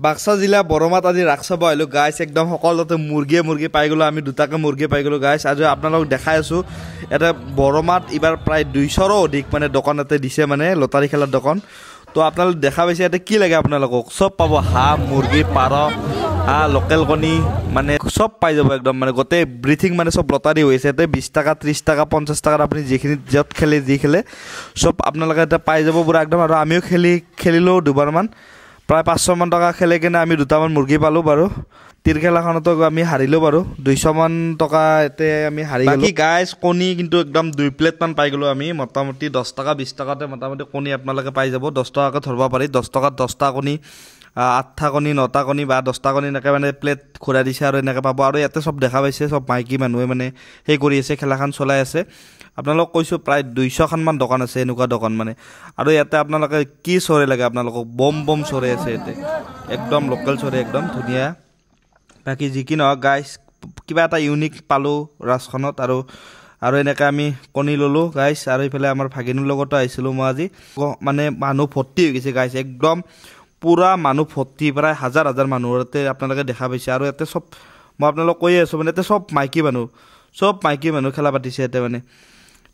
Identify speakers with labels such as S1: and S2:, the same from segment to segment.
S1: বাক্সা জিলা বৰমাত আজি ৰাস চাব আহিলোঁ গাইছ একদম সকলোতে মুৰ্গী পাই গ'লোঁ আমি দুটাকৈ মুৰ্গী পাই গ'লোঁ গাইছ আজি আপোনালোকক দেখাই আছোঁ এটা বৰমাত এইবাৰ প্ৰায় 200ৰো অধিক মানে দোকান ইয়াতে দিছে মানে লটাৰী খেলাৰ দোকান তো আপোনালোক দেখা পাইছে ইয়াতে কি লাগে আপোনালোকক চব পাব হাঁহ মুৰ্গী পাৰ লোকেল কণী মানে চব পাই যাব একদম মানে গোটেই ব্ৰিথিং মানে চব লটাৰী হৈ আছে ইয়াতে 20 টকা 30 টকা 50 টকাত আপুনি যিখিনি য'ত খেলে যি খেলে চব আপোনালোকে ইয়াতে পাই যাব পুৰা একদম আৰু আমিও খেলিলোঁ দুবাৰমান প্ৰায় 500 মান টকা খেলে কিনে আমি দুটামান মুৰ্গী পালোঁ বাৰু তীৰ খেলাখনতো আমি হাৰিলোঁ বাৰু 200 মান টকা এতে আমি হাৰি গ'লোঁ গাইছ কণী কিন্তু একদম 2 প্লেট মান পাই গ'লোঁ আমি মোটামুটি 10 টকা 20 টকাতে মোটামুটি কণী আপোনালোকে পাই যাব 10 টকাকৈ ধৰিব পাৰি 10 টকাত 10টা কণী 8টা কণী 9টা কণী বা 10টা কণী এনেকৈ মানে প্লেট ঘূৰাই দিছে আৰু এনেকৈ পাব আৰু ইয়াতে চব দেখা পাইছে চব মাইকী মানুহে মানে সেই কৰি আছে খেলাখন চলাই আছে আপোনালোকক কৈছোঁ প্ৰায় 200খানমান দোকান আছে এনেকুৱা দোকান মানে আৰু ইয়াতে আপোনালোকে কি চৰে লাগে আপোনালোকক বম চৰে আছে ইয়াতে একদম লোকেল চৰে একদম ধুনীয়া বাকী যি কি নহওক গাইছ কিবা এটা ইউনিক পালোঁ ৰাজখনত আৰু এনেকৈ আমি কণী ল'লোঁ গাইছ আৰু এইফালে আমাৰ ভাগিনীৰ লগতো আহিছিলোঁ মই আজি মানে মানুহ ভৰ্তি হৈ গৈছে গাইছ একদম পুৰা মানুহ ভৰ্তি প্ৰায় হাজাৰ মানুহৰ ইয়াতে আপোনালোকে দেখা পাইছে আৰু ইয়াতে চব মই আপোনালোক কৈয়ে আছোঁ মানে ইয়াতে চব মাইকী মানুহ খেলা পাতিছে ইয়াতে মানে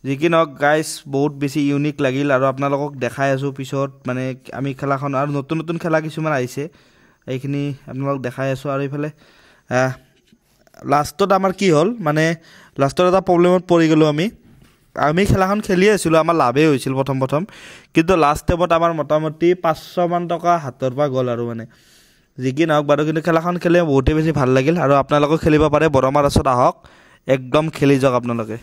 S1: যি কি নহওক গাইছ বহুত বেছি ইউনিক লাগিল আৰু আপোনালোকক দেখাই আছোঁ পিছত মানে আমি খেলাখন আৰু নতুন খেলা কিছুমান আহিছে এইখিনি আপোনালোকক দেখাই আছোঁ আৰু এইফালে লাষ্টত আমাৰ কি হ'ল মানে লাষ্টত এটা প্ৰব্লেমত পৰি গ'লোঁ আমি খেলাখন খেলিয়ে আছিলোঁ আমাৰ লাভেই হৈছিল প্ৰথম কিন্তু লাষ্ট টাইমত আমাৰ মোটামুটি 500 মান টকা হাতৰ পৰা গ'ল আৰু মানে যি কি নহওক বাৰু কিন্তু খেলাখন খেলি বহুতেই বেছি ভাল লাগিল আৰু আপোনালোকেও খেলিব পাৰে বৰমাৰ ৰাসত আহক একদম খেলি যাওক আপোনালোকে